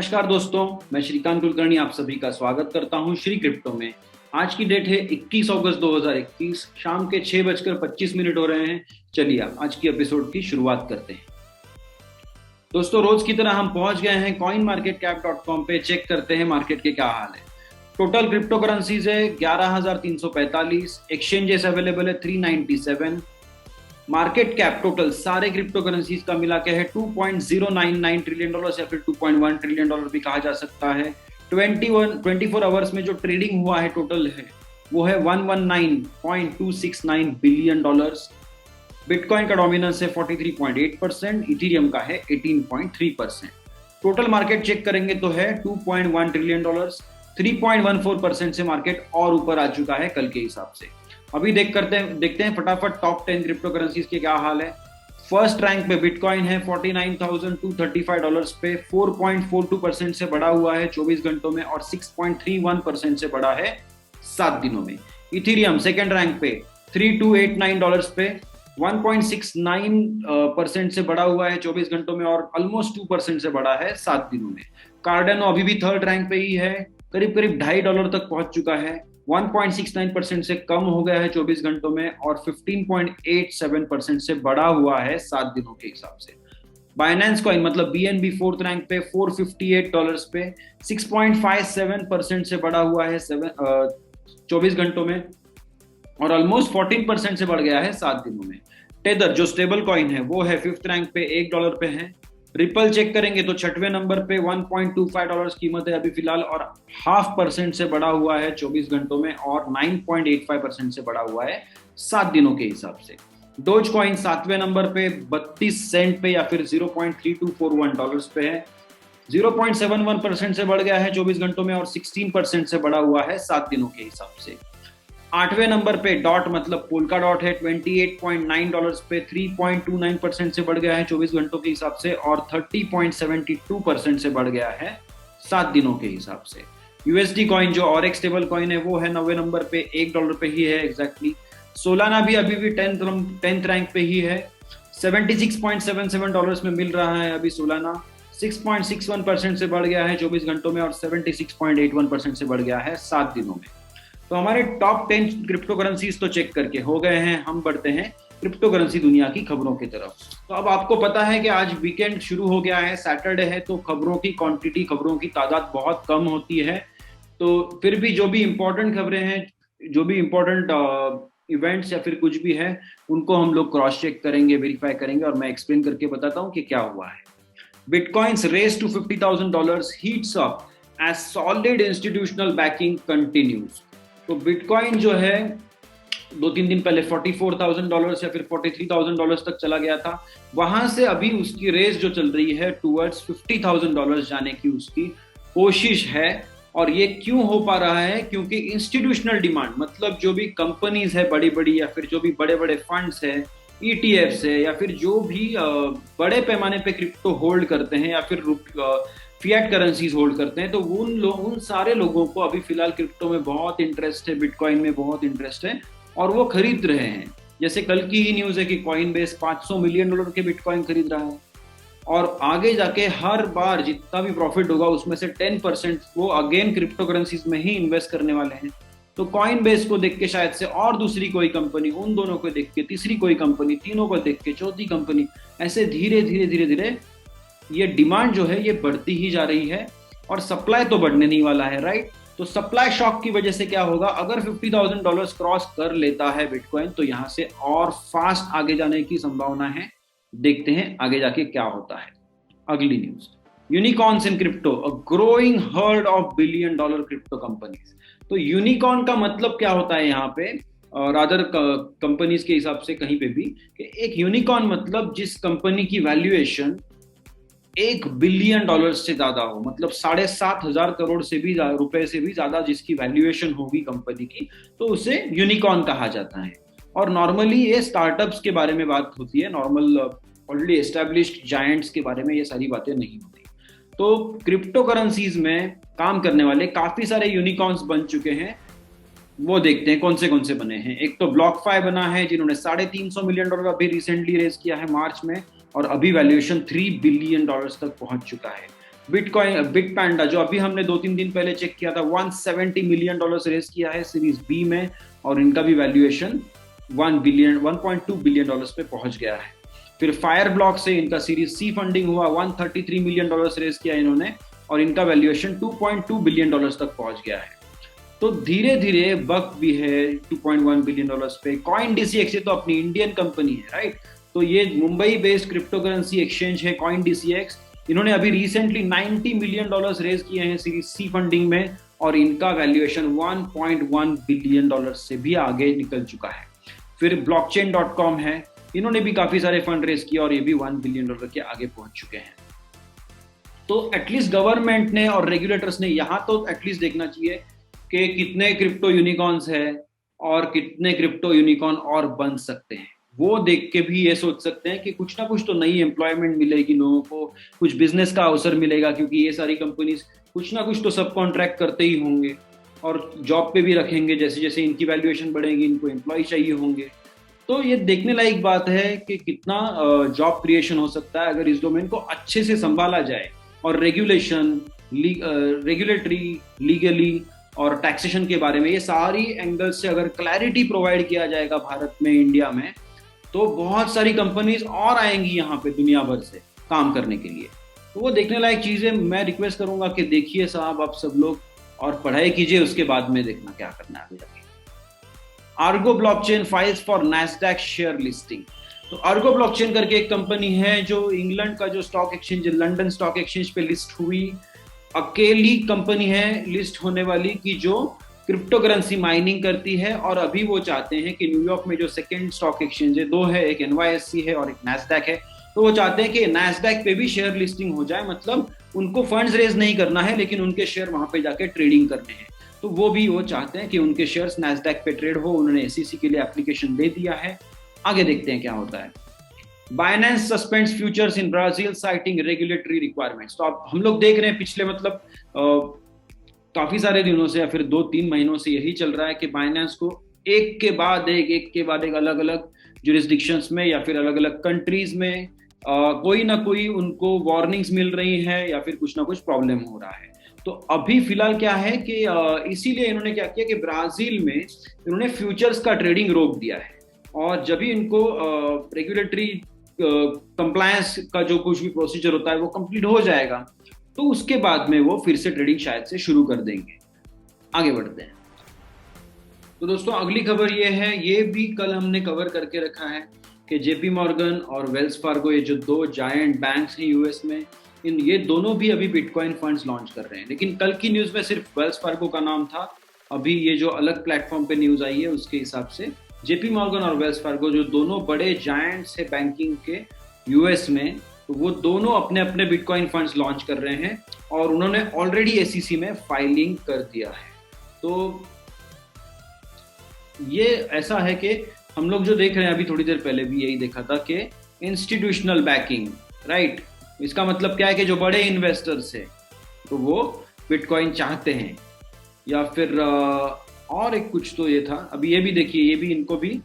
नमस्कार दोस्तों, मैं श्रीकांत कुलकर्णी आप सभी का स्वागत करता हूं श्री क्रिप्टो में। आज की डेट है 21 अगस्त 2021, शाम के 6:25 हो रहे हैं। चलिए आज की एपिसोड की शुरुआत करते हैं। दोस्तों, रोज की तरह हम पहुंच गए हैं coinmarketcap.com पे। चेक करते हैं मार्केट के क्या हाल है। टोटल क्रिप्टो करेंसीज है 11,345, एक्सचेंजेस अवेलेबल है 397। मार्केट कैप टोटल सारे क्रिप्टो करेंसीज का मिला के है $2.099 ट्रिलियन या फिर $2.1 ट्रिलियन भी कहा जा सकता है। 24 आवर्स में जो ट्रेडिंग हुआ है टोटल है वो है $119.269 बिलियन। बिटकॉइन का डोमिनेंस है 43.8%, इथेरियम का है 18.3%। टोटल मार्केट चेक करेंगे तो है $2.1 ट्रिलियन, 3.14% से मार्केट और ऊपर आ चुका है कल के हिसाब से। अभी देखते हैं फटाफट टॉप 10 क्रिप्टो करेंसीज के क्या हाल है। फर्स्ट रैंक पे बिटकॉइन है $49,235 पे, 4.42% से बढ़ा हुआ है 24 घंटों में और 6.31% से बढ़ा है 7 दिनों में। इथेरियम सेकंड रैंक पे $3,289 पे, 1.69% से बढ़ा हुआ है 24 घंटों में और ऑलमोस्ट 2% से बढ़ा है 7 दिनों में। कार्डेनो अभी भी थर्ड रैंक पे ही है, करीब $2.50 तक पहुंच चुका है, 1.69% से कम हो गया है 24 घंटों में और 15.87% से बढ़ा हुआ है 7 दिनों के हिसाब से। बाइनेंस कॉइन मतलब BNB फोर्थ रैंक पे $458 पे, 6.57% से बढ़ा हुआ है 24 घंटों में और ऑलमोस्ट 14% से बढ़ गया है 7 दिनों में। टेदर जो स्टेबल कॉइन है वो है फिफ्थ रैंक पे $1 पे है। रिपल चेक करेंगे तो 6वें नंबर पे $1.25 कीमत है अभी फिलहाल और 0.5% से बढ़ा हुआ है 24 घंटों में और 9.85% से बढ़ा हुआ है 7 दिनों के हिसाब से। डोज कॉइन 7वें नंबर पे 32 सेंट पे या फिर $0.3241 पे है, 0.71% से बढ़ गया है 24 घंटों में और 16% से बढ़ा हुआ है 7 दिनों के हिसाब से। 8वें नंबर पे डॉट मतलब पोल्का डॉट है $28.9 पे, 3.29% से बढ़ गया है 24 घंटों के हिसाब से और 30.72% से बढ़ गया है 7 दिनों के हिसाब से। यूएसडी कॉइन जो और एक स्टेबल कॉइन है वो है 9वें नंबर पे $1 पे ही है एग्जैक्टली। सोलाना भी अभी भी 10th रैंक पे ही है, $76.77 में मिल रहा है अभी सोलाना, 6.61% से बढ़ गया है 24 घंटों में और 76.81% से बढ़ गया है 7 दिनों में। तो हमारे टॉप 10 क्रिप्टो करेंसीज तो चेक करके हो गए हैं। हम बढ़ते हैं क्रिप्टो करेंसी दुनिया की खबरों की तरफ। तो अब आपको पता है कि आज वीकेंड शुरू हो गया है, सैटरडे है, तो खबरों की क्वांटिटी, खबरों की तादाद बहुत कम होती है। तो फिर भी जो भी इम्पोर्टेंट खबरें हैं, जो भी इम्पोर्टेंट इवेंट्स या फिर कुछ भी है, उनको हम लोग क्रॉस चेक करेंगे, वेरीफाई करेंगे और मैं एक्सप्लेन करके बताता हूँ कि क्या हुआ है। Bitcoins race to $50,000 heats up as solid institutional backing continues. तो बिटकॉइन जो है 2-3 दिन पहले $44,000 या फिर $43,000 तक चला गया था, वहां से अभी उसकी रेस जो चल रही है टूवर्ड्स $50,000 जाने की उसकी कोशिश है। और ये क्यों हो पा रहा है? क्योंकि इंस्टीट्यूशनल डिमांड मतलब जो भी कंपनीज है बड़ी बड़ी या फिर जो भी बड़े बड़े फंड्स है, ETFs है या फिर जो भी बड़े पैमाने पे क्रिप्टो होल्ड करते हैं या फिर फिएट करेंसीज होल्ड करते हैं, तो उन सारे लोगों को अभी फिलहाल क्रिप्टो में बहुत इंटरेस्ट है, बिटकॉइन में बहुत इंटरेस्ट है और वो खरीद रहे हैं। जैसे कल की ही न्यूज़ है कि कॉइनबेस $500 मिलियन के बिटकॉइन खरीद रहा है और आगे जाके हर बार जितना भी प्रॉफिट होगा उसमें से 10% वो अगेन क्रिप्टो करेंसीज में ही इन्वेस्ट करने वाले हैं। तो कॉइनबेस को देख के शायद से और दूसरी कोई कंपनी, उन दोनों को देख के तीसरी कोई कंपनी, तीनों को देख के चौथी कंपनी, ऐसे धीरे धीरे ये डिमांड जो है ये बढ़ती ही जा रही है और सप्लाई तो बढ़ने नहीं वाला है, राइट। तो सप्लाई शॉक की वजह से क्या होगा, अगर $50,000 क्रॉस कर लेता है बिटकॉइन तो यहां से और फास्ट आगे जाने की संभावना है। देखते हैं आगे जाके क्या होता है। अगली news, unicorns in crypto, a growing heard of $1 billion crypto companies. तो यूनिकॉर्न का मतलब क्या होता है यहाँ पे और अदर कंपनीज के हिसाब से कहीं पे भी, कि एक यूनिकॉर्न मतलब जिस कंपनी की वैल्यूएशन $1 बिलियन से ज्यादा हो, मतलब 7,500 करोड़ से भी रुपए से भी ज्यादा जिसकी वैल्यूएशन होगी कंपनी की, तो उसे यूनिकॉर्न कहा जाता है। और नॉर्मली ये स्टार्टअप्स के बारे में बात होती है, नॉर्मल ऑलरेडी एस्टेब्लिश्ड जायंट्स के बारे में ये सारी बातें नहीं होती। तो क्रिप्टो करेंसीज में काम करने वाले काफी सारे यूनिकॉर्न्स बन चुके हैं, वो देखते हैं कौन से बने हैं। एक तो BlockFi बना है जिन्होंने $350 मिलियन अभी रिसेंटली रेज किया है मार्च में और अभी वैल्यूएशन $3 बिलियन तक पहुंच चुका है। बिट पैंडा जो अभी हमने 2-3 दिन पहले चेक किया था, $170 मिलियन रेज किया है सीरीज बी में, और इनका भी वैल्यूएशन 1.2 बिलियन डॉलर्स पे पहुंच गया है। फिर फायर ब्लॉक से इनका सीरीज सी फंडिंग हुआ, $133 मिलियन रेज किया इन्होंने, और इनका वैल्यूएशन 2.2 बिलियन डॉलर्स तक पहुंच गया है। तो धीरे धीरे बक भी है 2.1 बिलियन डॉलर्स पे। कॉइन डीसीएक्स, ये तो अपनी इंडियन कंपनी है, राइट? तो ये Mumbai based crypto currency exchange है कॉइन डीसीएक्स। इन्होंने अभी रिसेंटली $90 मिलियन रेज किए हैं सीरीज सी फंडिंग में, और इनका वैल्यूएशन 1.1 बिलियन डॉलर से भी आगे निकल चुका है। फिर blockchain.com है, इन्होंने भी काफी सारे फंड रेज किया और ये भी $1 बिलियन के आगे पहुंच चुके हैं। तो एटलीस्ट गवर्नमेंट ने और रेगुलेटर्स ने यहां तो एटलीस्ट देखना चाहिए कि कितने क्रिप्टो यूनिकॉर्न्स है और कितने क्रिप्टो यूनिकॉर्न और बन सकते हैं। वो देख के भी ये सोच सकते हैं कि कुछ ना कुछ तो नई एम्प्लॉयमेंट मिलेगी लोगों को, कुछ बिजनेस का अवसर मिलेगा, क्योंकि ये सारी कंपनीज कुछ ना कुछ तो सब कॉन्ट्रैक्ट करते ही होंगे और जॉब पे भी रखेंगे। जैसे जैसे इनकी वैल्यूएशन बढ़ेगी, इनको एम्प्लॉय चाहिए होंगे। तो ये देखने लायक बात है कि कितना जॉब क्रिएशन हो सकता है अगर इस डोमेन को अच्छे से संभाला जाए, और रेगुलेशन, रेगुलेटरी, लीगली और टैक्सेशन के बारे में ये सारी एंगल्स से अगर क्लैरिटी प्रोवाइड किया जाएगा भारत में, इंडिया में, तो बहुत सारी कंपनीज और आएंगी यहाँ पे दुनिया भर से काम करने के लिए। तो वो देखने लायक चीज है। मैं रिक्वेस्ट करूंगा कि देखिए साहब आप सब लोग, और पढ़ाई कीजिए, उसके बाद में देखना क्या करना है आगे जाके। Ergo blockchain files for Nasdaq share listing. तो आर्गो ब्लॉकचेन करके एक कंपनी है जो इंग्लैंड का जो stock exchange, London stock exchange पे लिस्ट हुई। अकेली कंपनी है लिस्ट होने वाली कि जो क्रिप्टो करेंसी माइनिंग करती है, और अभी वो चाहते हैं कि न्यूयॉर्क में जो सेकंड स्टॉक एक्सचेंज है, दो है, एक NYSE है और एक नैस्डैक है, तो वो चाहते हैं कि नैस्डैक पे भी शेयर लिस्टिंग हो जाए। मतलब उनको फंड्स रेज नहीं करना है, लेकिन उनके शेयर वहां पे जाके ट्रेडिंग करने हैं। तो वो भी वो चाहते हैं कि उनके शेयर्स नैस्डैक पे ट्रेड हो। उन्होंने SEC के लिए एप्लीकेशन दे दिया है। आगे देखते हैं क्या होता है। Binance suspends futures in Brazil citing regulatory requirements. तो अब हम लोग देख रहे हैं पिछले मतलब काफी सारे दिनों से या फिर 2-3 महीनों से यही चल रहा है कि बाइनेंस को एक के बाद एक अलग अलग जुरिस्डिक्शंस में या फिर अलग अलग कंट्रीज में कोई ना कोई उनको वार्निंग्स मिल रही है या फिर कुछ ना कुछ प्रॉब्लम हो रहा है। तो अभी फिलहाल क्या है कि इसीलिए इन्होंने क्या किया कि ब्राजील में इन्होंने फ्यूचर्स का ट्रेडिंग रोक दिया है, और जब भी इनको रेगुलेटरी कंप्लायंस का जो कुछ भी प्रोसीजर होता है वो कंप्लीट हो जाएगा, तो उसके बाद में वो फिर से ट्रेडिंग शायद से शुरू कर देंगे। आगे बढ़ते हैं। तो दोस्तों अगली खबर ये है, ये भी कल हमने कवर करके रखा है कि JP मॉर्गन और वेल्स फार्गो, ये जो दो जायंट बैंक्स हैं यूएस में, ये दोनों भी अभी बिटकॉइन फंड्स लॉन्च कर रहे हैं। लेकिन कल की न्यूज में सिर्फ वेल्स फार्गो का नाम था। अभी ये जो अलग प्लेटफॉर्म पे न्यूज आई है उसके हिसाब से JP मॉर्गन और वेल्स फार्गो जो दोनों बड़े जायंट्स है बैंकिंग के यूएस में, तो वो दोनों अपने अपने बिटकॉइन फंड्स लॉन्च कर रहे हैं और उन्होंने ऑलरेडी SEC में फाइलिंग कर दिया है। तो ये ऐसा है कि हम लोग जो देख रहे हैं, अभी थोड़ी देर पहले भी यही देखा था कि इंस्टीट्यूशनल बैकिंग, राइट। इसका मतलब क्या है कि जो बड़े इन्वेस्टर्स है तो वो बिटकॉइन चाहते हैं, या फिर और एक कुछ तो ये था। अभी ये भी देखिए, ये भी इनको भी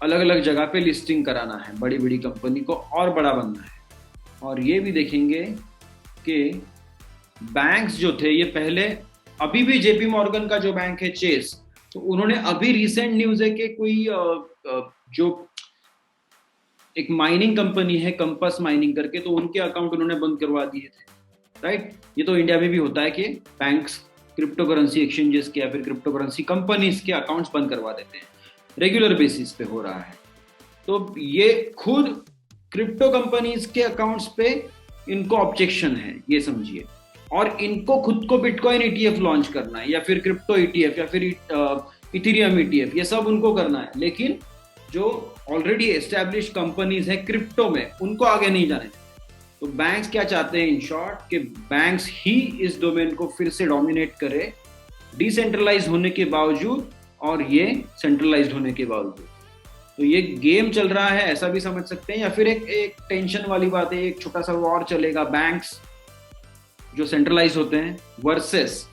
अलग अलग जगह पे लिस्टिंग कराना है, बड़ी बड़ी कंपनी को और बड़ा बनना है। और ये भी देखेंगे कि बैंक्स जो थे ये पहले, अभी भी JP मॉर्गन का जो बैंक है चेस, तो उन्होंने अभी रिसेंट न्यूज है कि कोई जो एक माइनिंग कंपनी है कंपस माइनिंग करके, तो उनके अकाउंट उन्होंने बंद करवा दिए थे, राइट। ये तो इंडिया में भी होता है कि बैंक्स क्रिप्टो करेंसी एक्सचेंजेस के या फिर क्रिप्टो करेंसी कंपनीज के अकाउंट्स बंद करवा देते हैं, रेगुलर बेसिस पे हो रहा है। तो ये खुद क्रिप्टो कंपनीज के अकाउंट्स पे इनको ऑब्जेक्शन है, ये समझिए। और इनको खुद को बिटकॉइन ETF लॉन्च करना है, या फिर क्रिप्टो ETF, या फिर इथेरियम ETF, ये सब उनको करना है। लेकिन जो ऑलरेडी एस्टैब्लिश कंपनीज है क्रिप्टो में, उनको आगे नहीं जाने। तो बैंक्स क्या चाहते हैं, इन शॉर्ट, कि बैंक्स ही इस डोमेन को फिर से डोमिनेट करे, डिसेंट्रलाइज होने के बावजूद और ये सेंट्रलाइज्ड होने के बावजूद। तो ये गेम चल रहा है, ऐसा भी समझ सकते हैं। या फिर एक टेंशन वाली बात है, एक छोटा सा वॉर चलेगा, बैंक्स जो सेंट्रलाइज होते हैं वर्सेस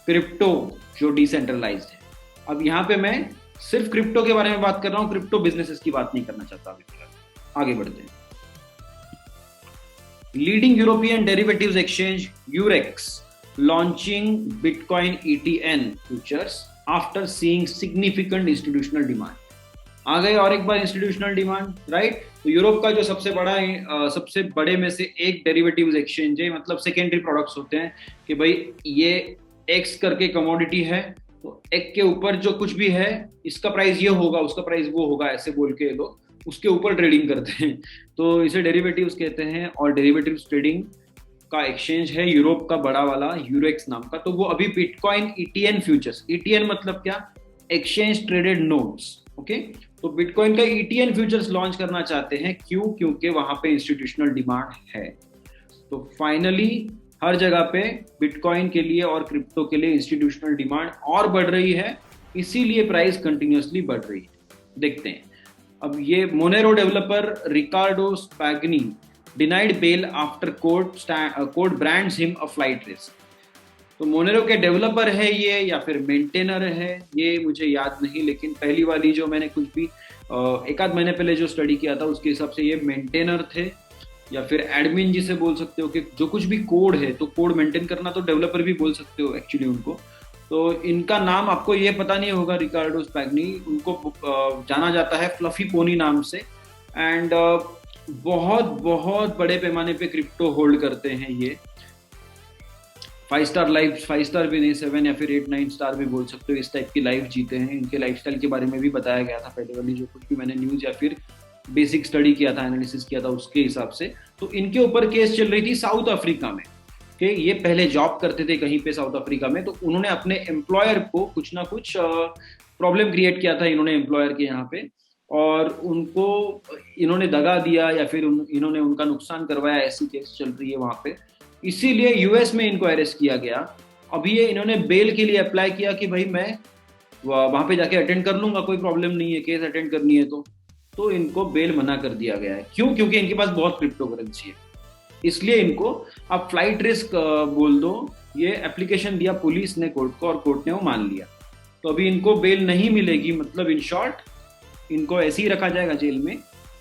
क्रिप्टो जो डिसेंट्रलाइज्ड है। अब यहाँ पे मैं सिर्फ क्रिप्टो के बारे में बात कर रहा हूँ, क्रिप्टो बिजनेसेस की बात नहीं करना चाहता अभी फिलहाल। आगे बढ़ते हैं। Leading European derivatives exchange Eurex launching bitcoin ETN futures after seeing significant institutional demand. आ गए और एक बार इंस्टीट्यूशनल डिमांड, राइट। तो यूरोप का जो सबसे बड़ा सबसे बड़े में से एक डेरिवेटिव्स एक्सचेंज है, मतलब सेकेंडरी प्रोडक्ट्स होते हैं कि भाई ये एक्स करके कमोडिटी है, तो एक के ऊपर जो कुछ भी है इसका प्राइस ये होगा, उसका प्राइस वो होगा, ऐसे बोल के लोग उसके ऊपर ट्रेडिंग करते हैं। तो इसे डेरिवेटिव्स कहते हैं। और डेरिवेटिव्स ट्रेडिंग का एक्सचेंज है यूरोप का बड़ा वाला यूरेक्स नाम का। तो वो अभी बिटकॉइन ETN फ्यूचर्स, ETN मतलब क्या, एक्सचेंज ट्रेडेड नोट्स, ओके। तो बिटकॉइन का ETN फ्यूचर्स लॉन्च करना चाहते हैं, क्यों? क्योंकि वहां पे इंस्टीट्यूशनल डिमांड है। तो फाइनली हर जगह पे बिटकॉइन के लिए और क्रिप्टो के लिए इंस्टीट्यूशनल डिमांड और बढ़ रही है, इसीलिए प्राइस कंटिन्यूअसली बढ़ रही है। देखते हैं अब ये Monero developer Riccardo Spagni denied bail after court brands him a flight risk. तो मोनेरो के डेवलपर है ये या फिर मेंटेनर है, ये मुझे याद नहीं, लेकिन पहली वाली जो मैंने कुछ भी एक आध महीने पहले जो स्टडी किया था उसके हिसाब से ये मेंटेनर थे या फिर एडमिन जिसे बोल सकते हो, कि जो कुछ भी कोड है, तो कोड मेंटेन करना तो डेवलपर भी बोल सकते हो एक्चुअली उनको। तो इनका नाम आपको ये पता नहीं होगा, रिकार्डो स्पैगनी, उनको जाना जाता है फ्लफी पोनी नाम से। एंड बहुत बहुत बड़े पैमाने पे क्रिप्टो होल्ड करते हैं ये। 5 स्टार लाइफ, 5 स्टार भी नहीं, 7 या फिर 8-9 स्टार भी बोल सकते हो, इस टाइप की लाइफ जीते हैं। इनके लाइफस्टाइल के बारे में भी बताया गया था पहले वाली जो कुछ भी मैंने न्यूज या फिर बेसिक स्टडी किया था, एनालिसिस किया था उसके हिसाब से। तो इनके ऊपर केस चल रही थी साउथ अफ्रीका में, कि ये पहले जॉब करते थे कहीं पे साउथ अफ्रीका में, तो उन्होंने अपने एम्प्लॉयर को कुछ ना कुछ प्रॉब्लम क्रिएट किया था इन्होंने एम्प्लॉयर के यहाँ पे, और उनको इन्होंने दगा दिया या फिर इन्होंने उनका नुकसान करवाया, ऐसी केस चल रही है वहाँ पे। इसीलिए यूएस में इनको अरेस्ट किया गया। अभी ये इन्होंने बेल के लिए अप्लाई किया कि भाई मैं वहां पे जाके अटेंड कर लूंगा, कोई प्रॉब्लम नहीं है, केस अटेंड करनी है तो इनको बेल मना कर दिया गया है। क्यों? क्योंकि इनके पास बहुत क्रिप्टो करेंसी है, इसलिए इनको आप फ्लाइट रिस्क बोल दो। ये एप्लीकेशन दिया पुलिस ने कोर्ट को और कोर्ट ने वो मान लिया। तो अभी इनको बेल नहीं मिलेगी, मतलब इन शॉर्ट इनको ऐसे ही रखा जाएगा जेल में,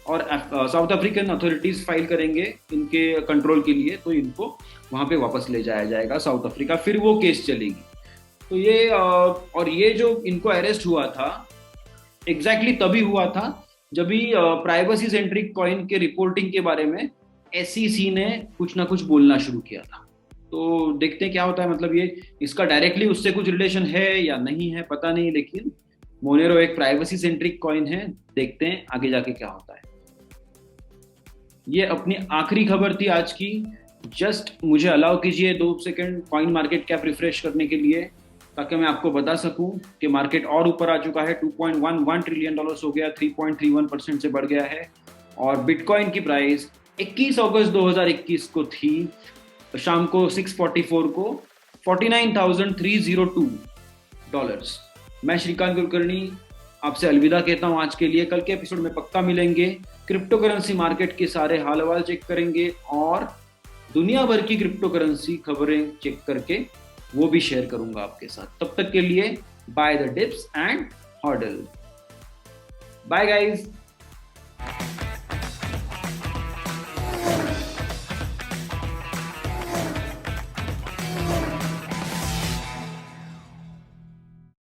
और साउथ अफ्रीकन अथॉरिटीज फाइल करेंगे इनके कंट्रोल के लिए, तो इनको वहां पे वापस ले जाया जाएगा साउथ अफ्रीका, फिर वो केस चलेगी। तो ये और ये जो इनको अरेस्ट हुआ था एग्जैक्टली तभी हुआ था जब भी प्राइवेसी सेंट्रिक कॉइन के रिपोर्टिंग के बारे में SEC ने कुछ ना कुछ बोलना शुरू किया था। तो देखते हैं क्या होता है, मतलब ये इसका डायरेक्टली उससे कुछ रिलेशन है या नहीं है पता नहीं, लेकिन मोनेरो एक प्राइवेसी सेंट्रिक कॉइन है। देखते हैं आगे जाके क्या होता है। ये अपनी आखिरी खबर थी आज की। जस्ट मुझे अलाउ कीजिए 2 second coin market cap refresh करने के लिए, ताकि मैं आपको बता सकूं कि मार्केट और ऊपर आ चुका है। $2.11 ट्रिलियन हो गया, 3.31% से बढ़ गया है। और बिटकॉइन की प्राइस 21 अगस्त 2021 को थी, शाम को 6:44 को $49,302। मैं श्रीकांत कुलकर्णी आपसे अलविदा कहता हूं आज के लिए। कल के एपिसोड में पक्का मिलेंगे, क्रिप्टो करेंसी मार्केट के सारे हाल हवाल चेक करेंगे और दुनिया भर की क्रिप्टो करेंसी खबरें चेक करके वो भी शेयर करूंगा आपके साथ। तब तक के लिए buy the dips and hodl. Bye guys.